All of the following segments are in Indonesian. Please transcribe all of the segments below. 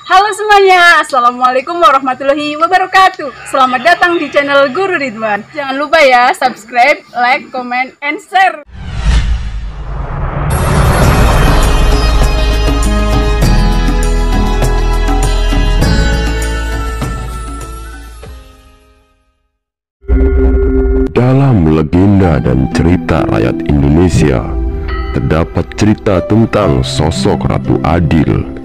Halo semuanya, Assalamualaikum warahmatullahi wabarakatuh. Selamat datang di channel Guru Ridwan. Jangan lupa ya, subscribe, like, comment, and share. Dalam legenda dan cerita rakyat Indonesia, terdapat cerita tentang sosok Ratu Adil.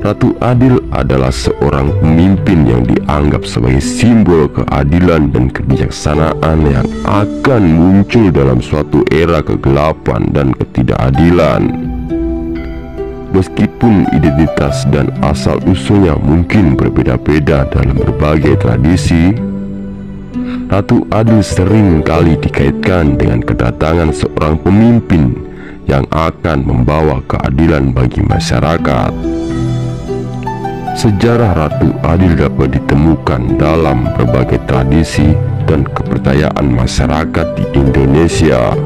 Ratu Adil adalah seorang pemimpin yang dianggap sebagai simbol keadilan dan kebijaksanaan yang akan muncul dalam suatu era kegelapan dan ketidakadilan. Meskipun identitas dan asal-usulnya mungkin berbeda-beda dalam berbagai tradisi, Ratu Adil sering kali dikaitkan dengan kedatangan seorang pemimpin yang akan membawa keadilan bagi masyarakat. Sejarah Ratu Adil dapat ditemukan dalam berbagai tradisi dan kepercayaan masyarakat di Indonesia.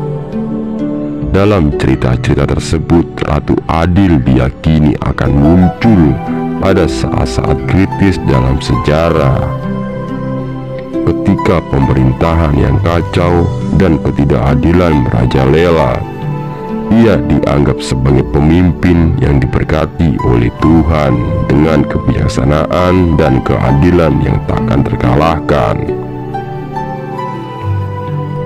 Dalam cerita-cerita tersebut, Ratu Adil diyakini akan muncul pada saat-saat kritis dalam sejarah, ketika pemerintahan yang kacau dan ketidakadilan merajalela. Ia dianggap sebagai pemimpin yang diberkati oleh Tuhan dengan kebijaksanaan dan keadilan yang takkan terkalahkan.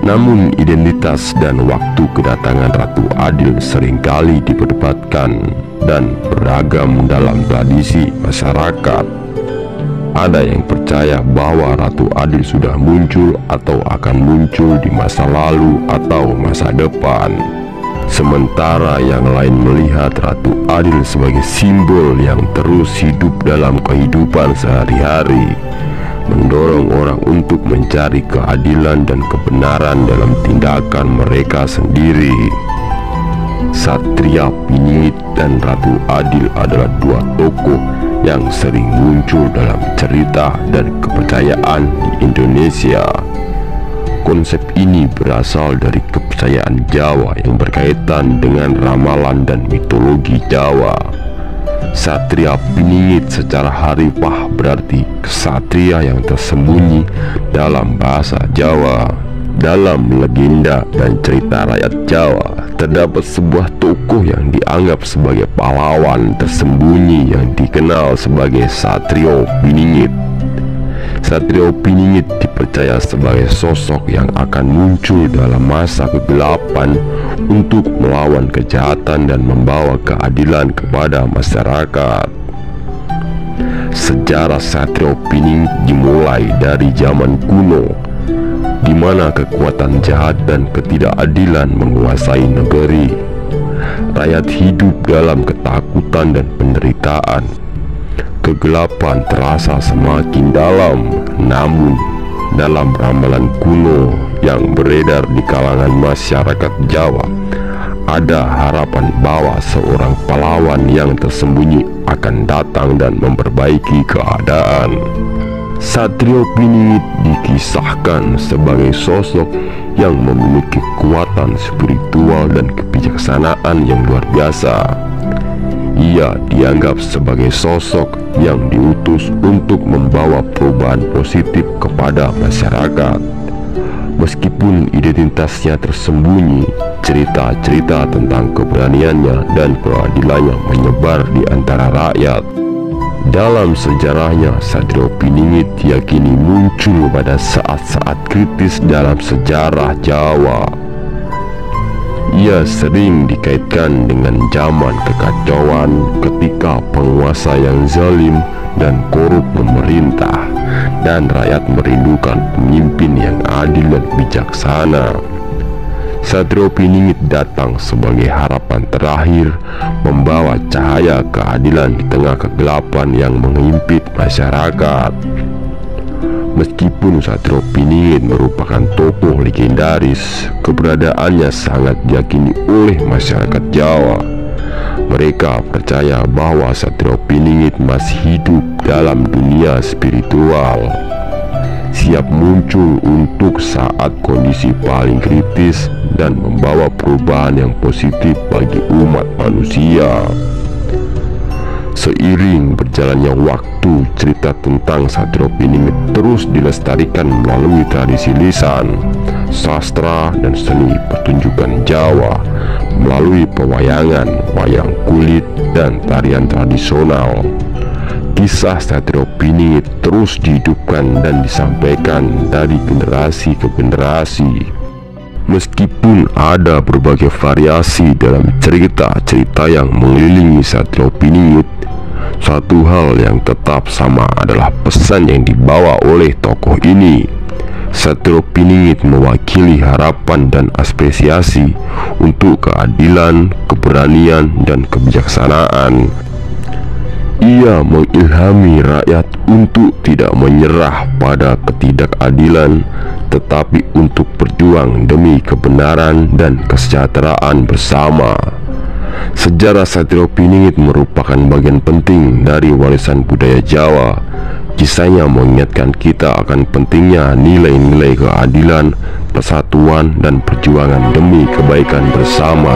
Namun identitas dan waktu kedatangan Ratu Adil seringkali diperdebatkan dan beragam dalam tradisi masyarakat. Ada yang percaya bahwa Ratu Adil sudah muncul atau akan muncul di masa lalu atau masa depan. Sementara yang lain melihat Ratu Adil sebagai simbol yang terus hidup dalam kehidupan sehari-hari, mendorong orang untuk mencari keadilan dan kebenaran dalam tindakan mereka sendiri. Satria Piningit dan Ratu Adil adalah dua tokoh yang sering muncul dalam cerita dan kepercayaan di Indonesia. Konsep ini berasal dari kepercayaan Jawa yang berkaitan dengan ramalan dan mitologi Jawa. Satria Piningit secara harfiah berarti kesatria yang tersembunyi dalam bahasa Jawa. Dalam legenda dan cerita rakyat Jawa, terdapat sebuah tokoh yang dianggap sebagai pahlawan tersembunyi yang dikenal sebagai Satrio Piningit. Satrio Piningit dipercaya sebagai sosok yang akan muncul dalam masa kegelapan untuk melawan kejahatan dan membawa keadilan kepada masyarakat. Sejarah Satrio Piningit dimulai dari zaman kuno, di mana kekuatan jahat dan ketidakadilan menguasai negeri. Rakyat hidup dalam ketakutan dan penderitaan. Kegelapan terasa semakin dalam. Namun dalam ramalan kuno yang beredar di kalangan masyarakat Jawa, ada harapan bahwa seorang pahlawan yang tersembunyi akan datang dan memperbaiki keadaan. Satrio Piningit dikisahkan sebagai sosok yang memiliki kekuatan spiritual dan kebijaksanaan yang luar biasa. Ia dianggap sebagai sosok yang diutus untuk membawa perubahan positif kepada masyarakat. Meskipun identitasnya tersembunyi, cerita-cerita tentang keberaniannya dan keadilannya menyebar di antara rakyat. Dalam sejarahnya, Satrio Piningit diyakini muncul pada saat-saat kritis dalam sejarah Jawa. Ia sering dikaitkan dengan zaman kekacauan ketika penguasa yang zalim dan korup memerintah, dan rakyat merindukan pemimpin yang adil dan bijaksana. Satrio Piningit datang sebagai harapan terakhir, membawa cahaya keadilan di tengah kegelapan yang menghimpit masyarakat. Meskipun Satrio Piningit merupakan tokoh legendaris, keberadaannya sangat diyakini oleh masyarakat Jawa. Mereka percaya bahwa Satrio Piningit masih hidup dalam dunia spiritual, siap muncul untuk saat kondisi paling kritis dan membawa perubahan yang positif bagi umat manusia. Seiring berjalannya waktu, cerita tentang Satrio Piningit terus dilestarikan melalui tradisi lisan, sastra, dan seni pertunjukan Jawa, melalui pewayangan, wayang kulit, dan tarian tradisional. Kisah Satrio Piningit terus dihidupkan dan disampaikan dari generasi ke generasi. Meskipun ada berbagai variasi dalam cerita-cerita yang mengelilingi Satrio Piningit, satu hal yang tetap sama adalah pesan yang dibawa oleh tokoh ini. Satrio Piningit mewakili harapan dan apresiasi untuk keadilan, keberanian, dan kebijaksanaan. Ia mengilhami rakyat untuk tidak menyerah pada ketidakadilan, tetapi untuk berjuang demi kebenaran dan kesejahteraan bersama. Sejarah Satrio Piningit merupakan bagian penting dari warisan budaya Jawa. Kisahnya mengingatkan kita akan pentingnya nilai-nilai keadilan, persatuan, dan perjuangan demi kebaikan bersama.